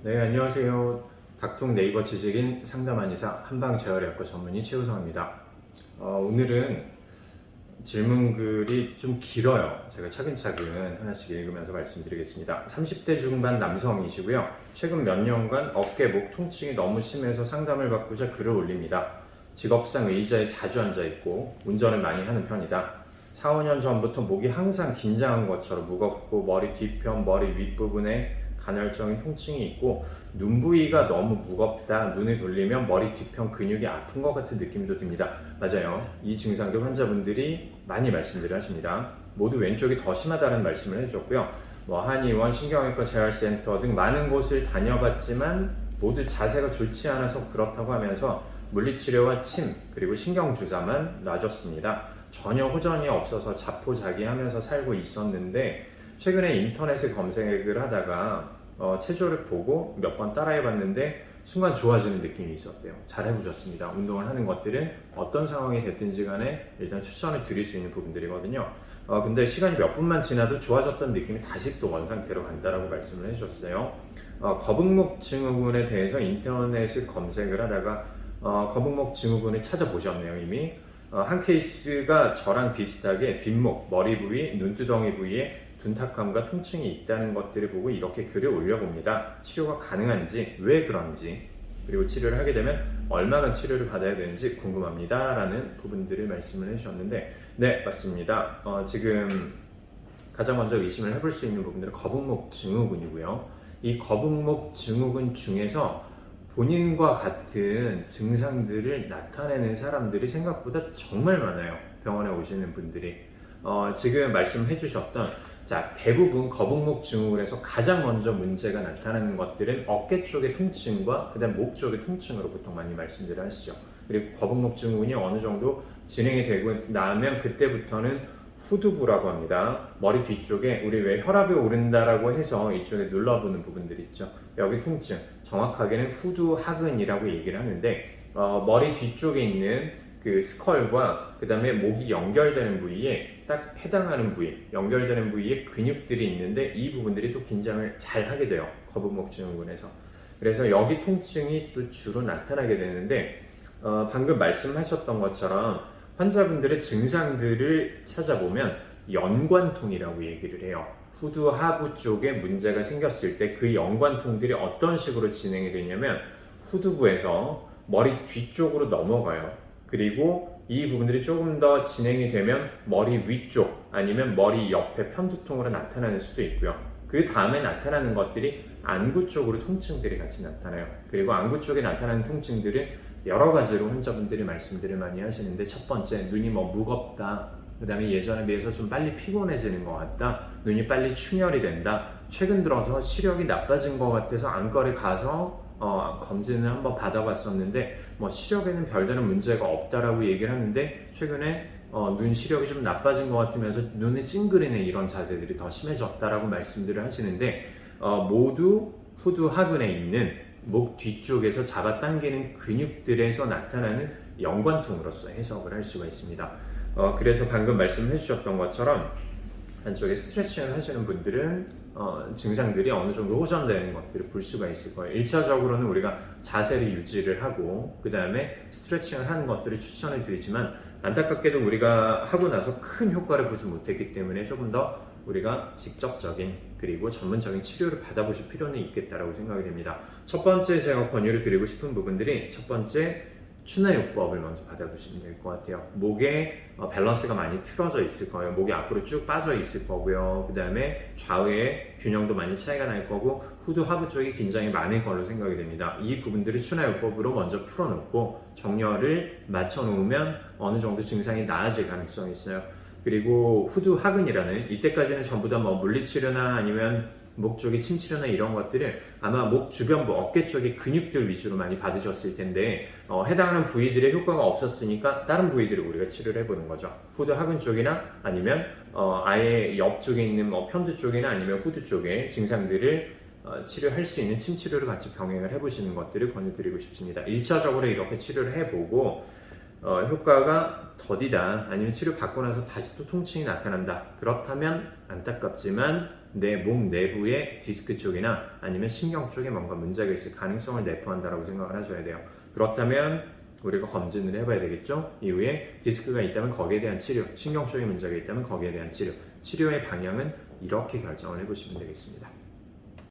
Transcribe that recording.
네, 안녕하세요. 닥통 네이버 지식인 상담한의사 한방재활의학과 전문의 최우성입니다. 오늘은 질문글이 좀 길어요. 제가 차근차근 하나씩 읽으면서 말씀드리겠습니다. 30대 중반 남성이시고요. 최근 몇 년간 어깨, 목 통증이 너무 심해서 상담을 받고자 글을 올립니다. 직업상 의자에 자주 앉아있고 운전을 많이 하는 편이다. 4, 5년 전부터 목이 항상 긴장한 것처럼 무겁고 머리 뒤편, 머리 윗부분에 간헐적인 통증이 있고 눈 부위가 너무 무겁다, 눈을 돌리면 머리 뒤편 근육이 아픈 것 같은 느낌도 듭니다. 맞아요. 이 증상들 환자분들이 많이 말씀들을 하십니다. 모두 왼쪽이 더 심하다는 말씀을 해주셨고요. 한의원, 신경외과 재활센터 등 많은 곳을 다녀봤지만 모두 자세가 좋지 않아서 그렇다고 하면서 물리치료와 침 그리고 신경주사만 놔줬습니다. 전혀 호전이 없어서 자포자기하면서 살고 있었는데 최근에 인터넷에 검색을 하다가 체조를 보고 몇 번 따라해봤는데 순간 좋아지는 느낌이 있었대요. 잘 해보셨습니다. 운동을 하는 것들은 어떤 상황이 됐든지 간에 일단 추천을 드릴 수 있는 부분들이거든요. 근데 시간이 몇 분만 지나도 좋아졌던 느낌이 다시 또 원상태로 간다라고 말씀을 해주셨어요. 거북목 증후군에 대해서 인터넷을 검색을 하다가 거북목 증후군을 찾아보셨네요. 이미 한 케이스가 저랑 비슷하게 뒷목, 머리 부위, 눈두덩이 부위에 둔탁함과 통증이 있다는 것들을 보고 이렇게 글을 올려봅니다. 치료가 가능한지, 왜 그런지, 그리고 치료를 하게 되면 얼마간 치료를 받아야 되는지 궁금합니다. 라는 부분들을 말씀을 해주셨는데 네, 맞습니다. 지금 가장 먼저 의심을 해볼 수 있는 부분들은 거북목 증후군이고요. 이 거북목 증후군 중에서 본인과 같은 증상들을 나타내는 사람들이 생각보다 정말 많아요. 병원에 오시는 분들이. 지금 말씀해 주셨던 대부분 거북목 증후군에서 가장 먼저 문제가 나타나는 것들은 어깨 쪽의 통증과 그 다음 목 쪽의 통증으로 보통 많이 말씀들을 하시죠. 그리고 거북목 증후군이 어느 정도 진행이 되고 나면 그때부터는 후두부라고 합니다. 머리 뒤쪽에 우리 왜 혈압이 오른다라고 해서 이쪽에 눌러보는 부분들이 있죠. 여기 통증, 정확하게는 후두하근이라고 얘기를 하는데 머리 뒤쪽에 있는 그 스컬과 그 다음에 목이 연결되는 부위에 딱 해당하는 부위, 연결되는 부위에 근육들이 있는데 이 부분들이 또 긴장을 잘 하게 돼요. 거북목 증후군에서. 그래서 여기 통증이 또 주로 나타나게 되는데 방금 말씀하셨던 것처럼 환자분들의 증상들을 찾아보면 연관통이라고 얘기를 해요. 후두 하부 쪽에 문제가 생겼을 때 그 연관통들이 어떤 식으로 진행이 되냐면 후두부에서 머리 뒤쪽으로 넘어가요. 그리고 이 부분들이 조금 더 진행이 되면 머리 위쪽 아니면 머리 옆에 편두통으로 나타나는 수도 있고요. 그 다음에 나타나는 것들이 안구 쪽으로 통증들이 같이 나타나요. 그리고 안구 쪽에 나타나는 통증들은 여러 가지로 환자분들이 말씀들을 많이 하시는데 첫 번째, 눈이 무겁다. 그 다음에 예전에 비해서 좀 빨리 피곤해지는 것 같다. 눈이 빨리 충혈이 된다. 최근 들어서 시력이 나빠진 것 같아서 안과를 가서 검진을 한번 받아봤었는데 시력에는 별다른 문제가 없다라고 얘기를 하는데 최근에 눈 시력이 좀 나빠진 것 같으면서 눈을 찡그리는 이런 자세들이 더 심해졌다라고 말씀들을 하시는데 모두 후두하근에 있는 목 뒤쪽에서 잡아당기는 근육들에서 나타나는 연관통으로서 해석을 할 수가 있습니다. 그래서 방금 말씀해 주셨던 것처럼 한쪽에 스트레칭을 하시는 분들은 증상들이 어느 정도 호전되는 것들을 볼 수가 있을 거예요. 1차적으로는 우리가 자세를 유지를 하고 그 다음에 스트레칭을 하는 것들을 추천을 드리지만 안타깝게도 우리가 하고 나서 큰 효과를 보지 못했기 때문에 조금 더 우리가 직접적인 그리고 전문적인 치료를 받아보실 필요는 있겠다라고 생각이 됩니다. 첫 번째 제가 권유를 드리고 싶은 부분들이 첫 번째 추나요법을 먼저 받아보시면 될 것 같아요. 목에 밸런스가 많이 틀어져 있을 거예요. 목이 앞으로 쭉 빠져 있을 거고요. 그 다음에 좌우에 균형도 많이 차이가 날 거고 후두 하부 쪽이 긴장이 많을 걸로 생각이 됩니다. 이 부분들을 추나요법으로 먼저 풀어놓고 정렬을 맞춰 놓으면 어느 정도 증상이 나아질 가능성이 있어요. 그리고 후두하근이라는 이때까지는 전부 다 물리치료나 아니면 목 쪽의 침치료나 이런 것들을 아마 목 주변부, 어깨 쪽의 근육들 위주로 많이 받으셨을 텐데 해당하는 부위들의 효과가 없었으니까 다른 부위들을 우리가 치료를 해보는 거죠. 후두하근 쪽이나 아니면 아예 옆쪽에 있는 편두 쪽이나 아니면 후두 쪽의 증상들을 치료할 수 있는 침치료를 같이 병행을 해보시는 것들을 권유드리고 싶습니다. 1차적으로 이렇게 치료를 해보고 효과가 더디다, 아니면 치료 받고 나서 다시 또 통증이 나타난다. 그렇다면 안타깝지만 내 몸 내부의 디스크 쪽이나 아니면 신경 쪽에 뭔가 문제가 있을 가능성을 내포한다라고 생각을 하셔야 돼요. 그렇다면 우리가 검진을 해봐야 되겠죠. 이후에 디스크가 있다면 거기에 대한 치료, 신경 쪽에 문제가 있다면 거기에 대한 치료, 치료의 방향은 이렇게 결정을 해보시면 되겠습니다.